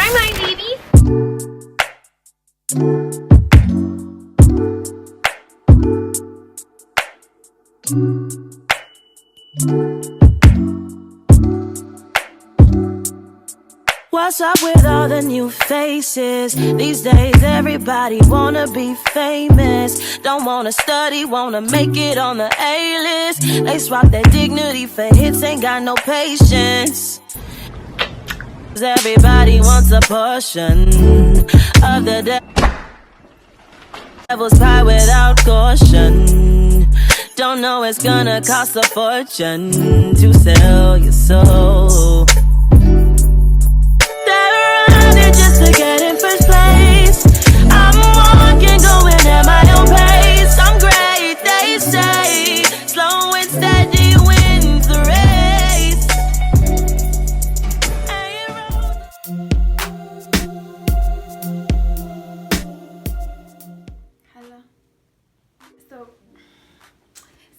timeline, baby. What's up with all the new faces? These days everybody wanna be famous. Don't wanna study, wanna make it on the A-list. They swap their dignity for hits, ain't got no patience. Everybody wants a portion of the devil's pie without caution. Don't know it's gonna cost a fortune to sell your soul. Just to get in first place, I'm walking, going at my own pace. I'm great, they say. Slow and steady wins the race. Hello.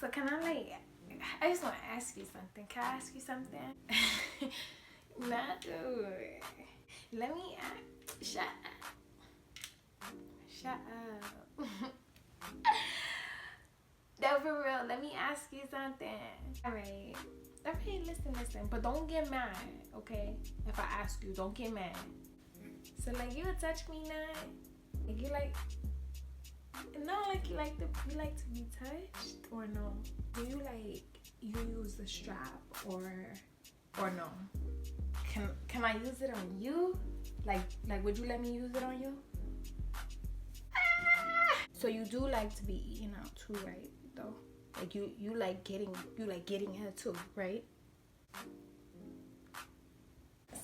So can I just want to ask you something. Can I ask you something? Not good. Let me shut up. No, for real, let me ask you something. Alright, listen, but don't get mad, okay? If I ask you, don't get mad. So like, you would touch me now? Like, you like to be touched, or no? Do you use the strap, or no? Can I use it on you? Like would you let me use it on you? So you do like to be eaten out too, right? Though, like you like getting it too, right?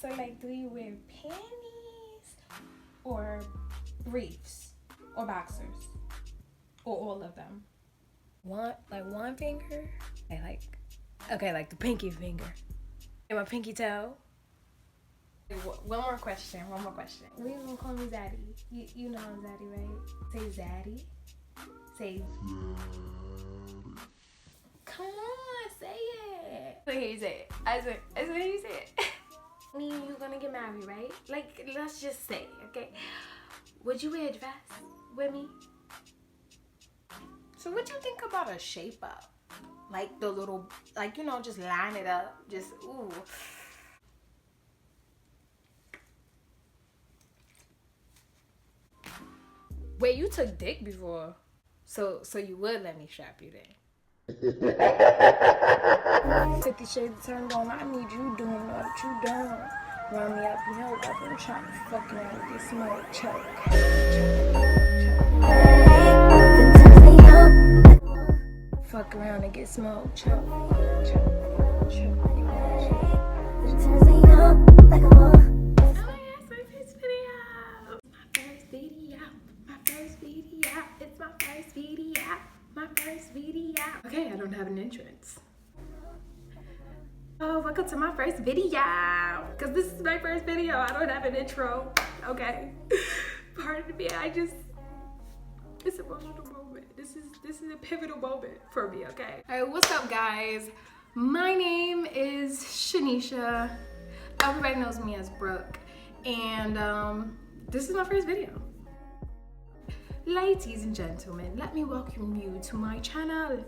So like, do you wear panties or briefs or boxers or all of them? One finger? Like the pinky finger and my pinky toe. One more question. What are you gonna call me Zaddy? You know I'm Zaddy, right? Say Zaddy. Say come on, say it. So here you say it. I said you say it. Me and you gonna get married, right? Like, let's just say, okay? Would you wear a dress with me? So what you think about a shape up? Like the little, just line it up. Just, ooh. Wait, you took dick before, so you would let me strap you then? 50 Shades turned on. I need you doing what you done. Run me up, I've been trying to fuck around with this smoke choke. Fuck around and get smoke choke. Okay, I don't have an entrance. Oh, welcome to my first video. Cause this is my first video. I don't have an intro. Okay. Pardon me. It's a emotional moment. This is a pivotal moment for me, okay? Alright, what's up guys? My name is Shanisha. Everybody knows me as Brooke. And this is my first video. Ladies and gentlemen, let me welcome you to my channel.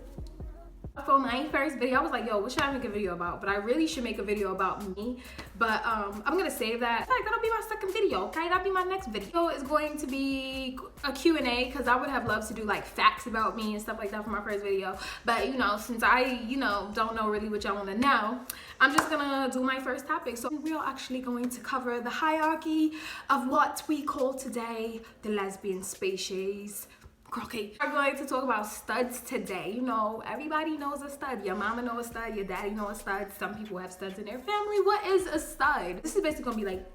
For my first video, I was like, yo, what should I make a video about? But I really should make a video about me. But I'm gonna save that. Like, that'll be my second video, okay? That'll be my next video. It's going to be a Q&A, because I would have loved to do like facts about me and stuff like that for my first video. But since I, don't know really what y'all wanna know, I'm just gonna do my first topic. So we are actually going to cover the hierarchy of what we call today the lesbian species. Okay, we're going to talk about studs today. Everybody knows a stud. Your mama knows a stud, your daddy knows a stud. Some people have studs in their family. What is a stud? This is basically gonna be like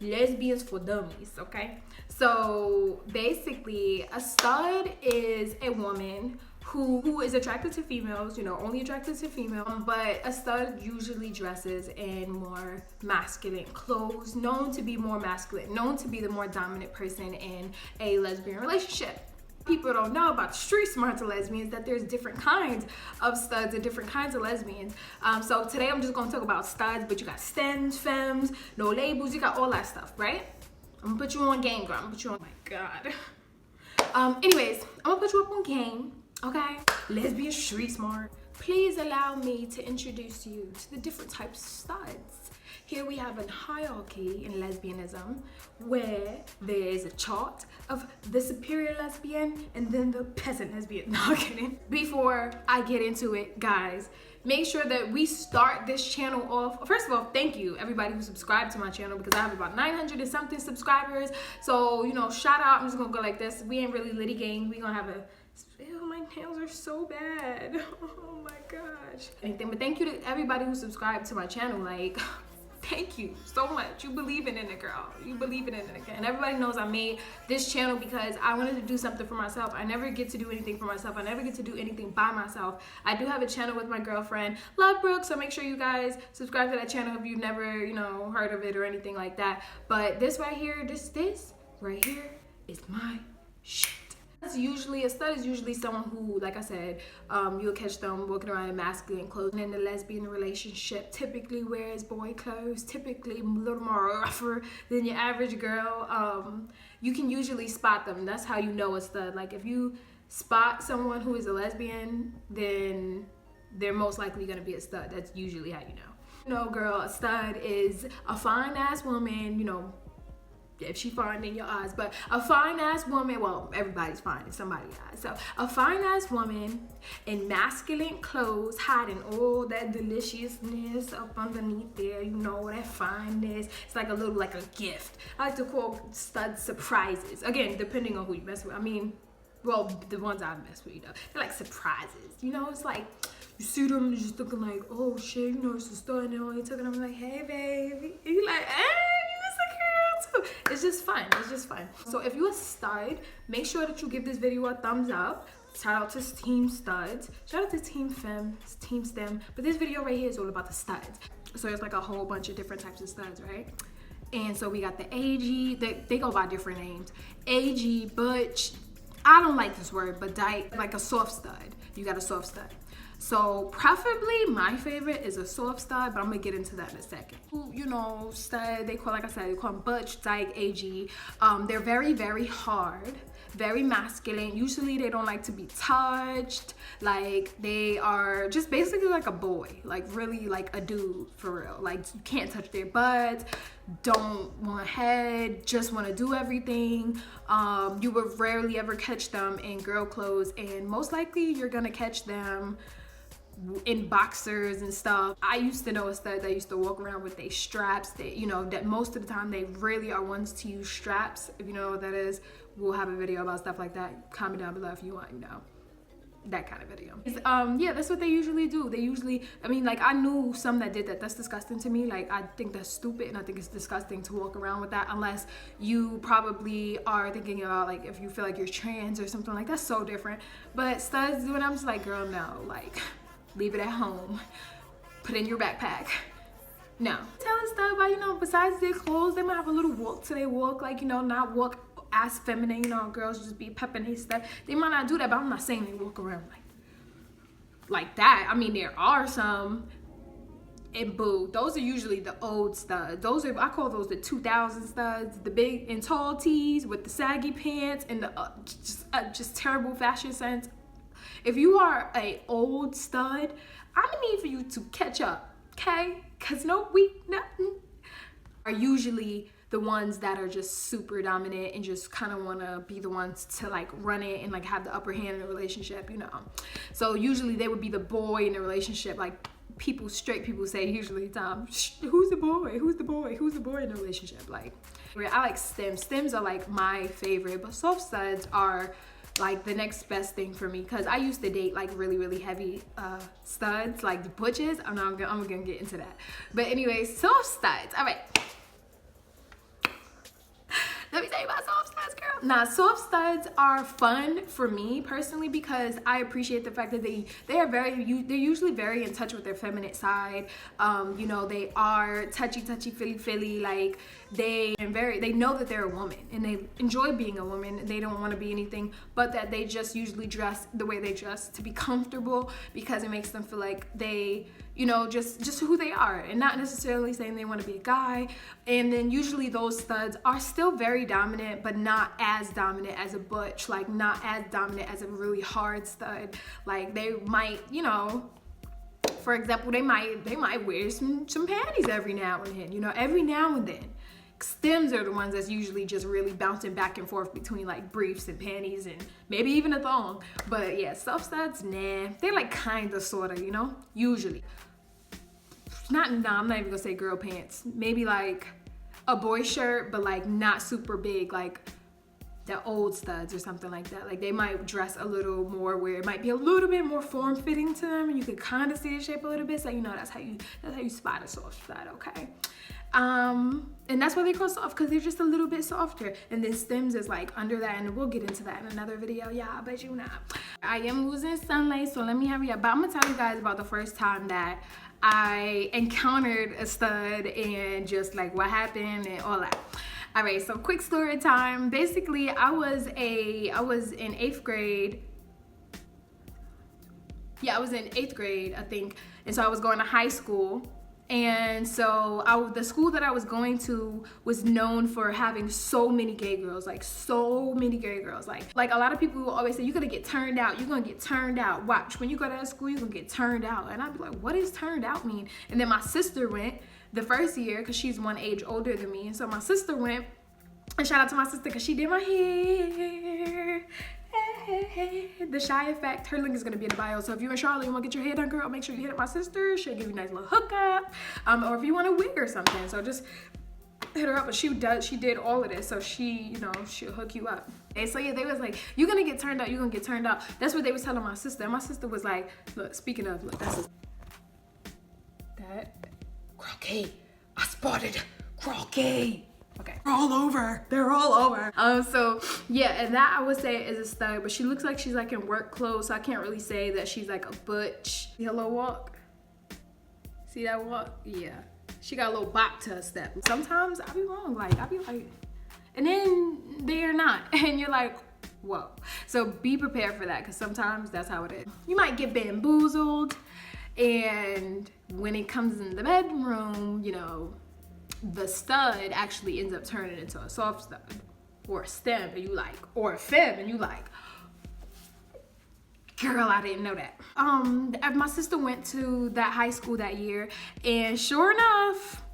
lesbians for dummies, okay? So basically, a stud is a woman who is attracted to females, only attracted to female, but a stud usually dresses in more masculine clothes, known to be more masculine, known to be the more dominant person in a lesbian relationship. People don't know about the street smart lesbians, that there's different kinds of studs and different kinds of lesbians. So today I'm just gonna talk about studs, but you got stems, femmes, no labels, you got all that stuff, right? I'm gonna put you on game, girl. I'm gonna put you on, oh my God. Anyways, I'm gonna put you up on game, okay? Lesbian street smart. Please allow me to introduce you to the different types of studs. Here we have a hierarchy in lesbianism where there is a chart of the superior lesbian and then the peasant lesbian. No, I'm kidding. Before I get into it, guys, make sure that we start this channel off. First of all, thank you everybody who subscribed to my channel, because I have about 900 and something subscribers. So, you know, shout out. I'm just gonna go like this. We ain't really litigating. We gonna have a, ew, my nails are so bad. Oh my gosh. Anything, but thank you to everybody who subscribed to my channel. Like, thank you so much. You believing in it, girl. You believing in it. And everybody knows I made this channel because I wanted to do something for myself. I never get to do anything for myself. I never get to do anything by myself. I do have a channel with my girlfriend, Love Brooke, so make sure you guys subscribe to that channel if you've never, you know, heard of it or anything like that. But this right here, this right here is my shit. A stud is usually someone who, like I said, you'll catch them walking around in masculine clothing. In the lesbian relationship, typically wears boy clothes, typically a little more rougher than your average girl. You can usually spot them. That's how you know a stud. Like, if you spot someone who is a lesbian, then they're most likely gonna be a stud. That's usually how you know. You know, girl, a stud is a fine ass woman, you know, if she fine in your eyes, but a fine ass woman, well, everybody's fine in somebody's eyes. So a fine ass woman in masculine clothes, hiding all that deliciousness up underneath there, you know, that fineness. It's like a little, like a gift. I like to call studs surprises. Again, depending on who you mess with. I mean, well, the ones I mess with, you know, they're like surprises. You know, it's like, you see them just looking like, oh shit, you know, it's a stud, and all you talking, I'm like, hey baby, and you like, hey, it's just fun. It's just fun. So if you're a stud, make sure that you give this video a thumbs up. Shout out to Team Studs. Shout out to Team Fems, Team STEM. But this video right here is all about the studs. So there's like a whole bunch of different types of studs, right? And so we got the AG. They go by different names. AG, butch. I don't like this word, but dyke, like a soft stud. You got a soft stud. So preferably my favorite is a soft stud, but I'm gonna get into that in a second. You know, stud, they call, like I said, they call them butch, dyke, AG. They're very, very hard, very masculine. Usually they don't like to be touched. Like, they are just basically like a boy, like really like a dude for real. Like, you can't touch their butts, don't want head, just want to do everything. You will rarely ever catch them in girl clothes, and most likely you're gonna catch them in boxers and stuff. I used to know a stud that used to walk around with their straps. That, you know, that most of the time they really are ones to use straps. If you know what that is, we'll have a video about stuff like that. Comment down below if you want, you know, that kind of video. Yeah, that's what they usually do. They usually, I mean, like, I knew some that did that. That's disgusting to me. Like, I think that's stupid, and I think it's disgusting to walk around with that, unless you probably are thinking about, like, if you feel like you're trans or something like that. That's so different. But studs, when I'm just like, girl, no, like, leave it at home, put it in your backpack. No. Tell a stud about, you know, besides their clothes, they might have a little walk to their walk, like, you know, not walk as feminine, you know, girls just be pepping their stuff. They might not do that, but I'm not saying they walk around like that. I mean, there are some, and boo, those are usually the old studs. Those are, I call those the 2000 studs, the big and tall tees with the saggy pants and the just terrible fashion sense. If you are a old stud, I'm gonna need for you to catch up, okay? Cause nothing are usually the ones that are just super dominant and just kind of want to be the ones to like run it and like have the upper hand in a relationship, you know. So usually they would be the boy in the relationship. Like, straight people say usually, who's the boy? Who's the boy? Who's the boy in the relationship? Like, I like stems. Stems are like my favorite, but soft studs are like the next best thing for me, because I used to date like really heavy studs, like the butches. I'm gonna get into that. But anyways, soft studs. All right. Let me tell you about soft studs, girl. Now, soft studs are fun for me personally because I appreciate the fact that they're usually very in touch with their feminine side. You know, they are touchy, feely, like they know that they're a woman and they enjoy being a woman. They don't want to be anything but that. They just usually dress the way they dress to be comfortable because it makes them feel like they, you know, just who they are and not necessarily saying they want to be a guy. And then usually those studs are still very dominant, but not as dominant as a butch, like not as dominant as a really hard stud. Like they might, you know, for example, they might wear some panties every now and then, you know, every now and then. Stems are the ones that's usually just really bouncing back and forth between like briefs and panties and maybe even a thong. But yeah, soft studs, nah, they're like kind of, sort of, you know, usually. I'm not even gonna say girl pants. Maybe like a boy shirt, but like not super big, like the old studs or something like that. Like they might dress a little more where it might be a little bit more form-fitting to them and you could kind of see the shape a little bit. So you know that's how you spot a soft stud, okay? And that's why they call soft, because they're just a little bit softer. And then stems is like under that, and we'll get into that in another video. Yeah, I bet you not. I am losing sunlight, so let me hurry up. But I'm gonna tell you guys about the first time that I encountered a stud and just like what happened and all that. All right, so quick story time. Basically, I was in 8th grade. Yeah, I was in 8th grade, I think. And so I was going to high school. And so the school that I was going to was known for having so many gay girls, like so many gay girls. Like a lot of people will always say, you're gonna get turned out, you're gonna get turned out. Watch, when you go to that school, you're gonna get turned out. And I'd be like, what does turned out mean? And then my sister went the first year, because she's one age older than me. And so my sister went, and shout out to my sister because she did my hair. The Shy Effect, her link is gonna be in the bio. So if you're in Charlotte, you want to get your hair done, girl, make sure you hit up my sister. She'll give you a nice little hookup, or if you want a wig or something, so just hit her up. But she did all of this, so she, you know, she'll hook you up. And so yeah, they was like, you're gonna get turned out, you're gonna get turned out. That's what they was telling my sister. And my sister was like, look, speaking of, look, that's that croquet. I spotted croquet. Okay, they're all over. They're all over. So yeah, and that I would say is a stud, but she looks like she's like in work clothes, so I can't really say that she's like a butch. See her little walk? See that walk? Yeah. She got a little bop to her step. Sometimes I be wrong, like I be like, and then they're not, and you're like, whoa. So be prepared for that, because sometimes that's how it is. You might get bamboozled, and when it comes in the bedroom, you know, the stud actually ends up turning into a soft stud or a stem, and you like, or a fem, and you like, girl, I didn't know that. My sister went to that high school that year, and sure enough,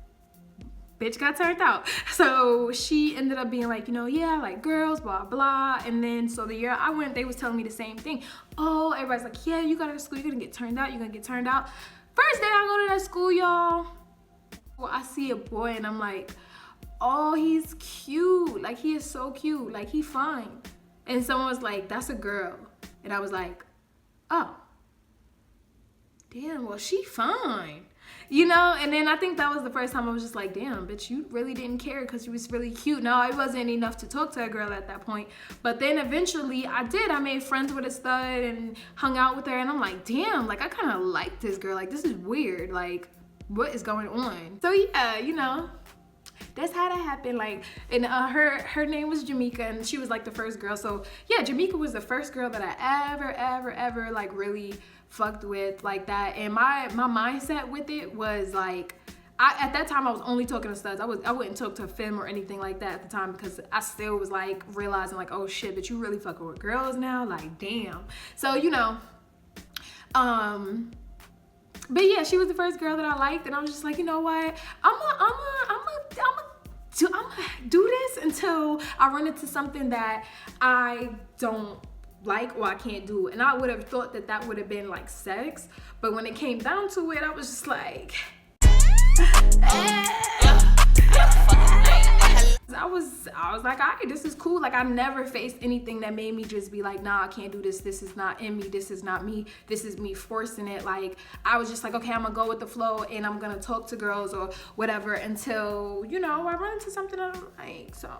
bitch got turned out. So she ended up being like, you know, yeah, like girls, blah, blah. And then, so the year I went, they was telling me the same thing. Oh, everybody's like, yeah, you go to school, you're gonna get turned out, you're gonna get turned out. First day I go to that school, y'all, well, I see a boy and I'm like, oh, he's cute. Like, he is so cute. Like, he fine. And someone was like, that's a girl. And I was like, oh, damn, well, she fine. You know, and then I think that was the first time I was just like, damn, bitch, you really didn't care because she was really cute. No, it wasn't enough to talk to a girl at that point. But then eventually I did. I made friends with a stud and hung out with her. And I'm like, damn, like, I kind of like this girl. Like, this is weird. Like, what is going on? So yeah, you know, that's how that happened. Like, and her name was Jamaica, and she was like the first girl. So yeah, Jamaica was the first girl that I ever like really fucked with like that. And my mindset with it was like, at that time I was only talking to studs. I wouldn't talk to a femme or anything like that at the time, because I still was like realizing like, oh shit, but you really fucking with girls now, like damn. So you know, but yeah, she was the first girl that I liked, and I was just like, you know what? I'm gonna do this until I run into something that I don't like or I can't do. And I would have thought that that would have been like sex, but when it came down to it, I was just like, I was like, all right, this is cool. Like, I never faced anything that made me just be like, nah, I can't do this. This is not in me. This is not me. This is me forcing it. Like, I was just like, okay, I'm gonna go with the flow and I'm gonna talk to girls or whatever until, you know, I run into something I don't like. So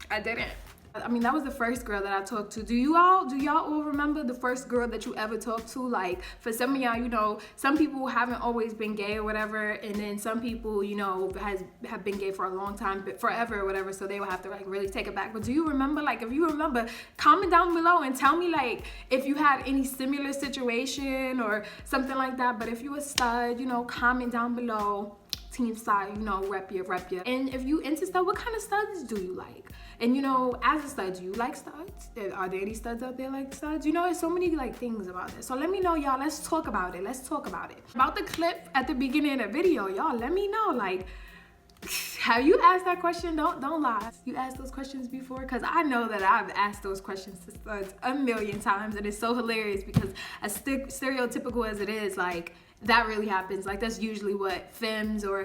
I didn't. I mean, that was the first girl that I talked to. Do y'all all remember the first girl that you ever talked to? Like, for some of y'all, you know, some people haven't always been gay or whatever, and then some people, you know, have been gay for a long time, but forever or whatever, so they will have to like really take it back. But do you remember, like, if you remember, comment down below and tell me like if you had any similar situation or something like that. But if you a stud, you know, comment down below. Team side, you know, rep ya. And if you into stud, what kind of studs do you like? And you know, as a stud, do you like studs? Are there any studs out there like studs? You know, there's so many like things about this. So let me know, y'all. Let's talk about it. About the clip at the beginning of the video, y'all, let me know, like, have you asked that question? Don't lie. You asked those questions before? Because I know that I've asked those questions to studs a million times, and it's so hilarious because as stereotypical as it is, like, that really happens. Like, that's usually what Fems or